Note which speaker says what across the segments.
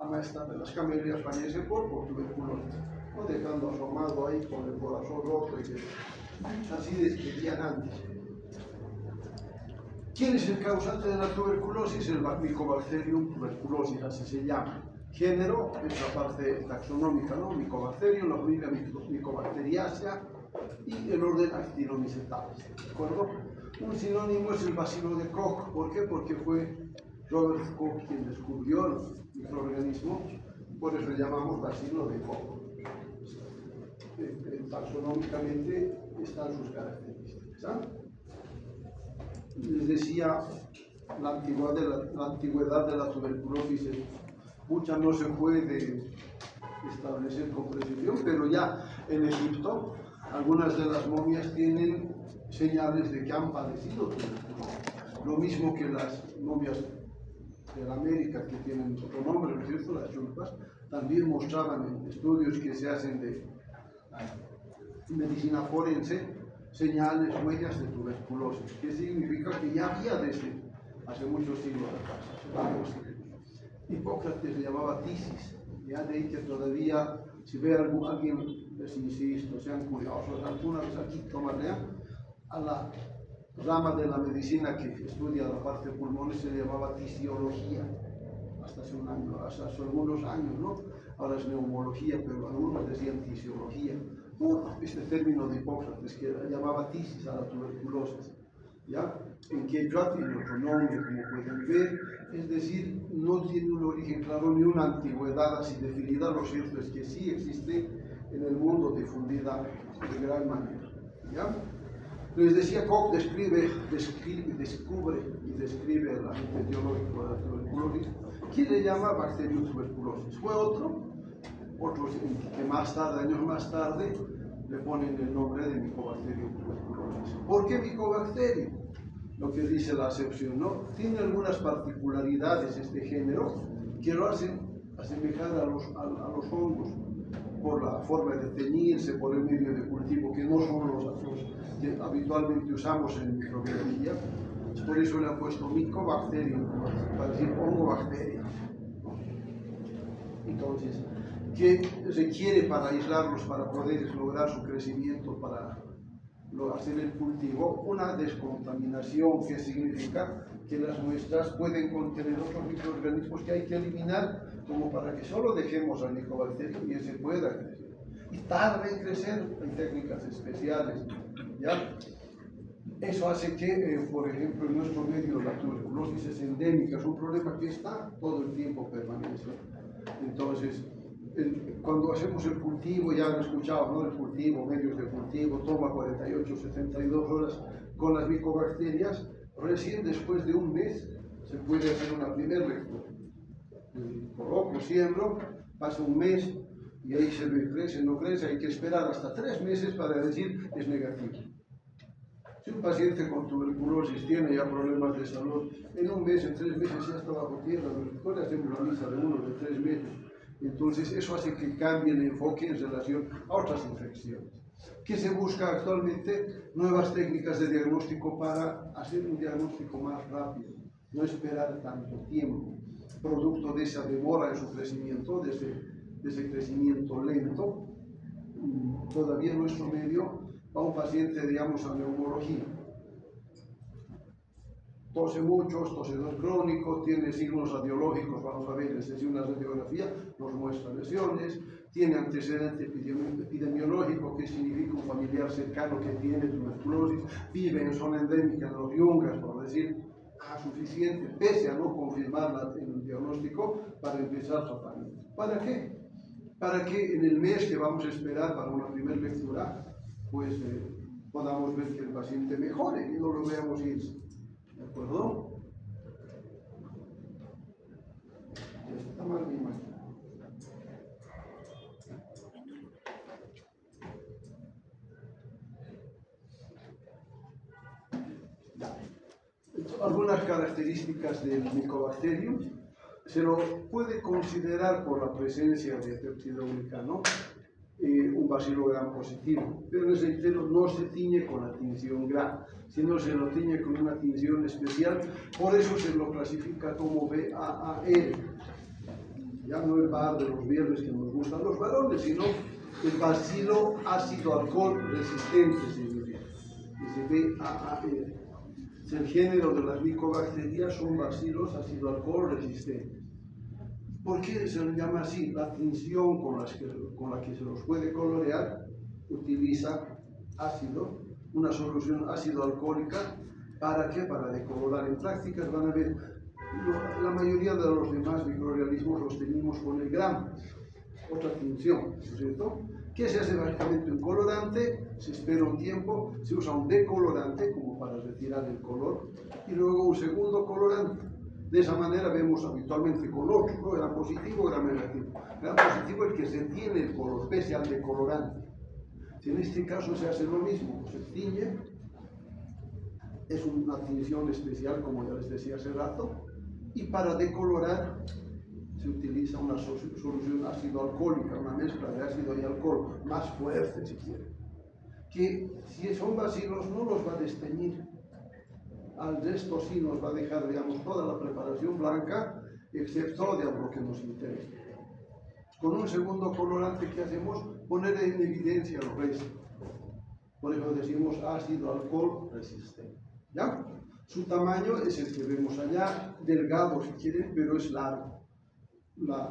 Speaker 1: ama esta de las camelias fallece por tuberculosis, o dejando asomado ahí con el corazón roto, y que así describían antes. ¿Quién es el causante de la tuberculosis? El Mycobacterium tuberculosis, así se llama. Género es la parte taxonómica, ¿no? Mycobacterium, la familia Mycobacteriaceae, y el orden Actinomycetales, ¿de acuerdo? Un sinónimo es el bacilo de Koch. ¿Por qué? Porque fue Robert Koch quien descubrió el microorganismo, por eso le llamamos bacilo de Koch. Taxonómicamente están sus características. Les decía, la antigüedad de la tuberculosis, mucha no se puede establecer con precisión, pero ya en Egipto algunas de las momias tienen señales de que han padecido tuberculosis. Lo mismo que las momias de la América, que tienen otro nombre, ¿no es cierto? Las chulpas, también mostraban en estudios que se hacen de medicina forense señales, huellas de tuberculosis, que significa que ya había desde hace muchos siglos atrás, hace varios siglos. Hipócrates le llamaba tisis, ya de ahí que todavía, si ve a alguien, les insisto, sean curiosos, alguna vez aquí tomarle a la rama de la medicina que estudia la parte de pulmones, se le llamaba tisiología, hasta hace un año, hasta hace algunos años, ¿no? Ahora es neumología, pero algunos decían tisiología. Este término de Hipócrates que llamaba tisis a la tuberculosis, ¿ya? En que ya tiene otro nombre, como pueden ver, es decir, no tiene un origen claro ni una antigüedad así definida. Lo cierto es que sí existe en el mundo, difundida de gran manera, ¿ya? Les decía, Koch descubre y describe el agente etiológico de la tuberculosis, que le llama Bacterium tuberculosis. Fue otros que más tarde, años más tarde, le ponen el nombre de Mycobacterium tuberculosis. ¿Por qué Mycobacterium? Lo que dice la acepción, ¿no? Tiene algunas particularidades este género que lo hacen asemejar a los hongos, por la forma de teñirse, por el medio de cultivo, que no son los que habitualmente usamos en microbiología. Por eso le han puesto Mycobacterium, para decir hongobacteria. Entonces, ¿qué requiere para aislarlos, para poder lograr su crecimiento, para hacer el cultivo? Una descontaminación, que significa que las muestras pueden contener otros microorganismos que hay que eliminar, como para que solo dejemos al Mycobacterium y ese pueda crecer. Y tarde en crecer, hay técnicas especiales, ¿ya? Eso hace que, por ejemplo, en nuestro medio la tuberculosis es endémica, es un problema que está todo el tiempo permanece. Entonces, cuando hacemos el cultivo, ya lo escuchamos, ¿no? El cultivo, medios de cultivo, toma 48, 72 horas con las micobacterias. Recién después de un mes se puede hacer una primera lectura. Coloco, siembro, pasa un mes y ahí se ve, crece, no crece, hay que esperar hasta 3 meses para decir es negativo. Si un paciente con tuberculosis tiene ya problemas de salud, en un mes, en 3 meses ya está bajo tierra. Los doctores hacemos la lista de 1 de 3 meses. Entonces eso hace que cambie el enfoque en relación a otras infecciones. ¿Qué se busca actualmente? Nuevas técnicas de diagnóstico para hacer un diagnóstico más rápido, no esperar tanto tiempo, producto de esa demora en su crecimiento, de ese crecimiento lento. Todavía en nuestro medio va un paciente, digamos, a neumología, tose mucho, tosedor crónico, tiene signos radiológicos, vamos a ver, es decir, una radiografía nos muestra lesiones, tiene antecedente epidemiológico, que significa un familiar cercano que tiene tuberculosis, vive en zona endémica en los Yungas, por decir, suficiente, pese a no confirmar el diagnóstico, para empezar tratamiento. ¿Para qué? Para que en el mes que vamos a esperar para una primera lectura, pues podamos ver que el paciente mejore y no lo veamos irse. ¿De acuerdo? Está mal mi imagen. Algunas características del Mycobacterium. Se lo puede considerar por la presencia de peptidoglicano un bacilo gram positivo, pero ese entero no se tiñe con la tinción gram, sino se lo tiñe con una tinción especial, por eso se lo clasifica como BAAR. ya no el bar de los viernes que nos gustan los varones, sino el bacilo ácido alcohol resistente, se dice. Y se ve el género de las micobacterias son bacilos ácido alcohol resistentes. ¿Por qué se les llama así? La tinción con la que se los puede colorear utiliza ácido, una solución ácido alcohólica. ¿Para qué? Para decolorar. En prácticas van a ver, la mayoría de los demás microorganismos los tenemos con el gram, otra tinción, ¿no es cierto? ¿Qué se hace básicamente? Un colorante, se espera un tiempo, se usa un decolorante como para retirar el color y luego un segundo colorante. De esa manera vemos habitualmente color, ¿no? Gran positivo, gran negativo. Gran positivo es el que se tiene el color, pese al decolorante. Si en este caso se hace lo mismo, se tiñe, es una tinción especial, como ya les decía hace rato, y para decolorar se utiliza una solución ácido alcohólica, una mezcla de ácido y alcohol, más fuerte si quieren, que si son bacilos no los va a desteñir, al resto sí nos va a dejar, digamos, toda la preparación blanca, excepto de lo que nos interesa. Con un segundo colorante que hacemos, poner en evidencia el resto. Por eso decimos ácido alcohol resistente. ¿Ya? Su tamaño es el que vemos allá, delgado si quieren, pero es largo. Las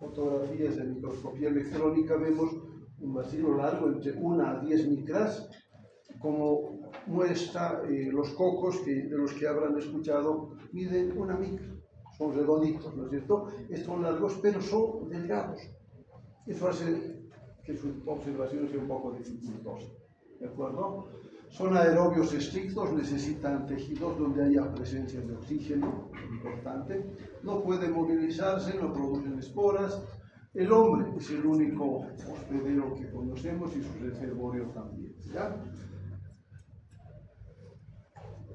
Speaker 1: fotografías de microscopía electrónica vemos un bacilo largo entre 1 a 10 micras, como muestra los cocos de los que habrán escuchado, miden 1 micra, son redonditos, ¿no es cierto? Son largos, pero son delgados. Eso hace que su observación sea un poco dificultosa, ¿de acuerdo? Son aerobios estrictos, necesitan tejidos donde haya presencia de oxígeno, importante. No pueden movilizarse, no producen esporas. El hombre es el único hospedero que conocemos y su reservorio también, ¿ya?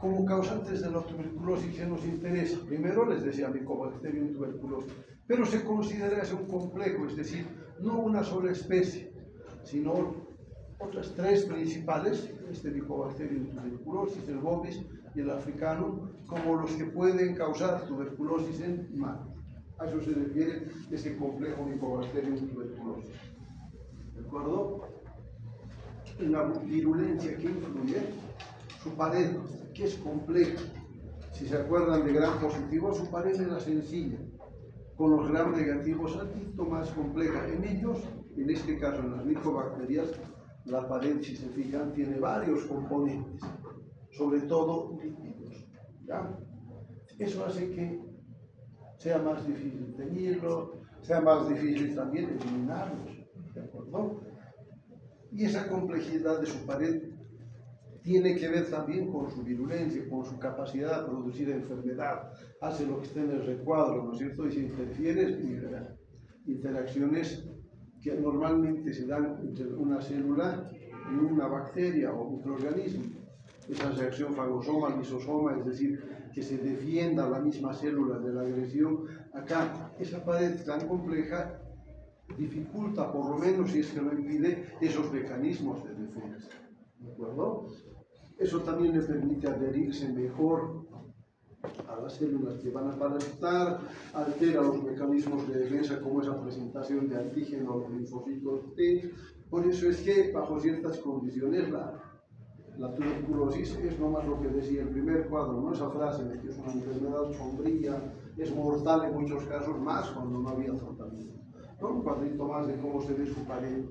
Speaker 1: Como causantes de la tuberculosis que nos interesa, primero les decía Mycobacterium tuberculosis, pero se considera un complejo, es decir, no una sola especie, sino otras 3 principales, Mycobacterium tuberculosis, el bovis y el africano, como los que pueden causar tuberculosis en humanos. A eso se refiere ese complejo Mycobacterium tuberculosis. ¿De acuerdo? En la virulencia que influye, su pared, que es compleja. Si se acuerdan de gram positivo, su pared era sencilla. Con los gram negativos, un poquito más compleja. En ellos, en este caso en las micobacterias, la pared, si se fijan, tiene varios componentes, sobre todo lípidos. ¿Ya? Eso hace que sea más difícil teñirlos, sea más difícil también eliminarlos. ¿De acuerdo? Y esa complejidad de su pared tiene que ver también con su virulencia, con su capacidad de producir enfermedad. Hace lo que está en el recuadro, ¿no es cierto? Y se interfiere interacciones que normalmente se dan entre una célula y una bacteria o microorganismo. Esa reacción fagosoma, lisosoma, es decir, que se defienda la misma célula de la agresión. Acá, esa pared tan compleja dificulta, por lo menos, si es que no impide, esos mecanismos de defensa. ¿De acuerdo? Eso también le permite adherirse mejor a las células que van a parasitar, altera los mecanismos de defensa como esa presentación de antígeno a los linfocitos T. Por eso es que bajo ciertas condiciones la tuberculosis es nomás lo que decía el primer cuadro, ¿no? Esa frase de que es una enfermedad sombría, es mortal en muchos casos, más cuando no había tratamiento, ¿no? Un cuadrito más de cómo se ve su pared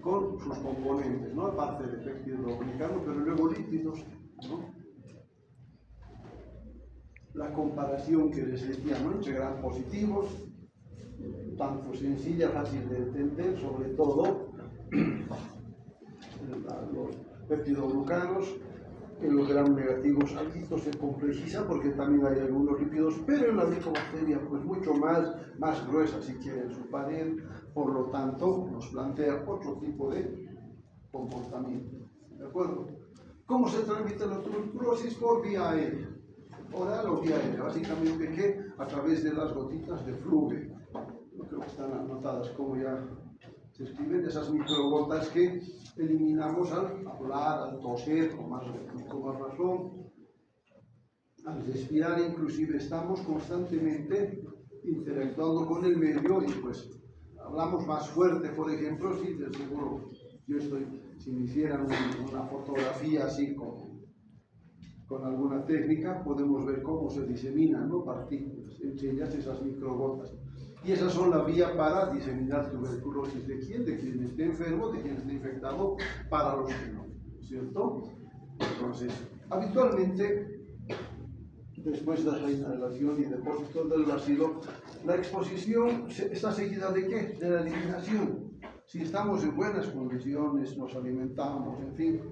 Speaker 1: con sus componentes, ¿no? Aparte de péptido glicano, pero luego lípidos, ¿no? La comparación que les decía, ¿no? Entre gram positivos, tanto sencilla, fácil de entender, sobre todo los peptidoglucanos. En los gram negativos altos se complejiza porque también hay algunos lípidos, pero en la micobacteria pues mucho más gruesa si quieren su pared, por lo tanto nos plantea otro tipo de comportamiento. ¿De acuerdo? ¿Cómo se transmite la tuberculosis? Por vía aérea, oral o vía aérea, básicamente que a través de las gotitas de fluve, creo que están anotadas como ya se escriben, esas microgotas que eliminamos al hablar, al toser, con más razón, al respirar. Inclusive estamos constantemente interactuando con el medio y pues hablamos más fuerte, por ejemplo, si de seguro si me hicieran una fotografía así con alguna técnica, podemos ver cómo se diseminan, ¿no?, partículas, entre ellas esas microgotas. Y esas son la vía para diseminar tuberculosis. ¿De quién? De quien esté enfermo, de quien esté infectado, para los que no, ¿cierto? Entonces, habitualmente, después de la inhalación y depósito del bacilo, la exposición está seguida ¿de qué? De la eliminación. Si estamos en buenas condiciones, nos alimentamos, en fin,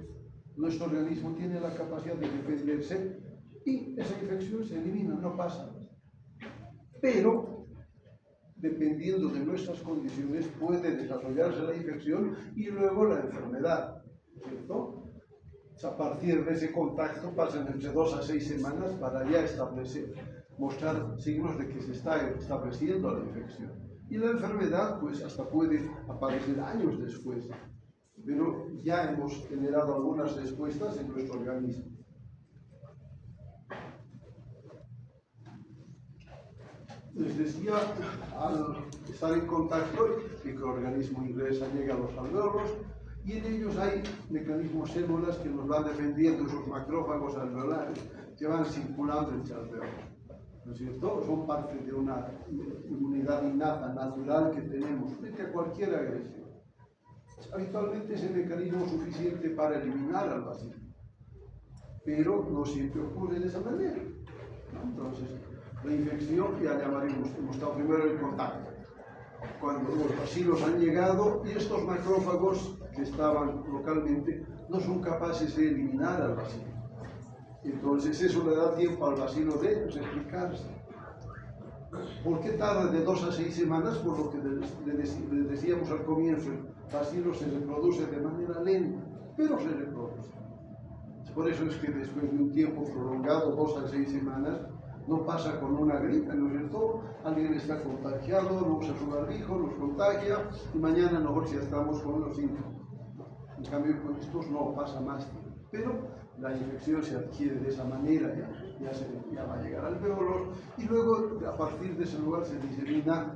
Speaker 1: nuestro organismo tiene la capacidad de defenderse y esa infección se elimina, no pasa. Pero, dependiendo de nuestras condiciones, puede desarrollarse la infección y luego la enfermedad, ¿cierto? A partir de ese contacto pasan entre 2 a 6 semanas para ya mostrar signos de que se está estableciendo la infección. Y la enfermedad, pues hasta puede aparecer años después, pero ya hemos generado algunas respuestas en nuestro organismo. Les decía, al estar en contacto, el microorganismo ingresa, llega a los alveolos, y en ellos hay mecanismos, células que nos van defendiendo, esos macrófagos alveolares que van circulando entre alveolos, ¿no es cierto? Son parte de una inmunidad innata, natural que tenemos frente a cualquier agresión. Habitualmente es el mecanismo suficiente para eliminar al bacilo, pero no siempre ocurre de esa manera, ¿no? Entonces, la infección ya llamaremos, hemos estado primero en contacto, cuando los bacilos han llegado y estos macrófagos que estaban localmente no son capaces de eliminar al bacilo. Entonces eso le da tiempo al bacilo de replicarse. ¿Por qué tarda de 2 a 6 semanas? Por lo que le decíamos al comienzo, el bacilo se reproduce de manera lenta, pero se reproduce. Por eso es que después de un tiempo prolongado, 2 a 6 semanas, no pasa con una gripe, ¿no es cierto? Alguien está contagiado, no usa su barbijo, nos contagia y mañana nosotros ya estamos con los síntomas. En cambio, con estos no pasa más tiempo. Pero la infección se adquiere de esa manera, ya va a llegar al alveolos y luego a partir de ese lugar se disemina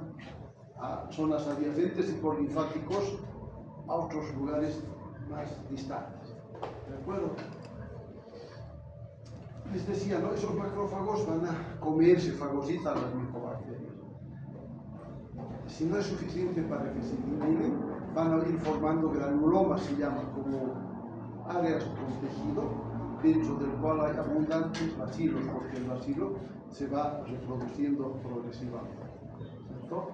Speaker 1: a zonas adyacentes y por linfáticos a otros lugares más distantes. ¿De acuerdo? Les decía, ¿no? Esos macrófagos van a comer, se fagocitan las micobacterias. Si no es suficiente para que se eliminen, van a ir formando granulomas, se llaman, como áreas con tejido, dentro del cual hay abundantes bacilos, porque el bacilo se va reproduciendo progresivamente, ¿cierto?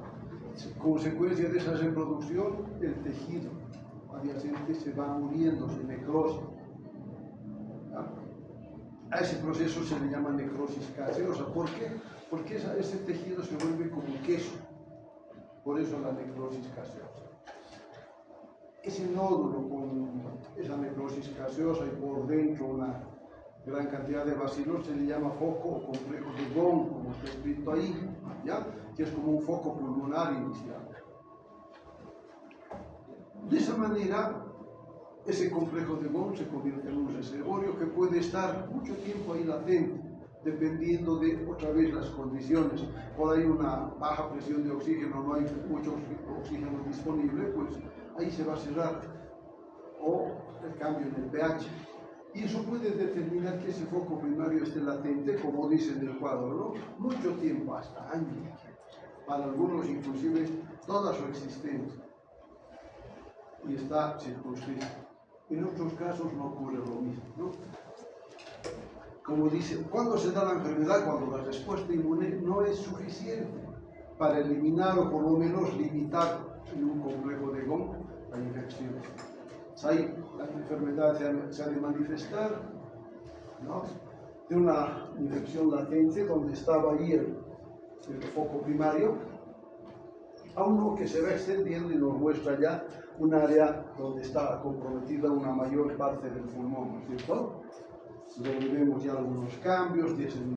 Speaker 1: Consecuencia de esa reproducción, el tejido adyacente se va muriendo, se necrosa. A ese proceso se le llama necrosis gaseosa. ¿Por qué? Porque ese tejido se vuelve como queso. Por eso la necrosis gaseosa. Ese nódulo con esa necrosis gaseosa y por dentro una gran cantidad de bacilos se le llama foco o complejo de Ghon, como está escrito ahí, ¿ya? Que es como un foco pulmonar inicial. De esa manera, ese complejo de Ghon se convierte en un reservorio que puede estar mucho tiempo ahí latente, dependiendo de, otra vez, las condiciones. Por ahí una baja presión de oxígeno, no hay mucho oxígeno disponible, pues ahí se va a cerrar. O el cambio en el pH. Y eso puede determinar que ese foco primario esté latente, como dice en el cuadro, ¿no? Mucho tiempo, hasta años. Para algunos, inclusive, toda su existencia. Y está circunscrito. En otros casos no ocurre lo mismo, ¿no? Como dice, ¿cuándo se da la enfermedad? Cuando la respuesta inmune no es suficiente para eliminar o por lo menos limitar en un complejo de Ghon la infección. Ahí la enfermedad se ha de manifestar, ¿no?, de una infección latente donde estaba ahí el foco primario, a uno que se va extendiendo y nos muestra ya un área donde está comprometida una mayor parte del pulmón, ¿no es cierto? Donde vemos ya algunos cambios,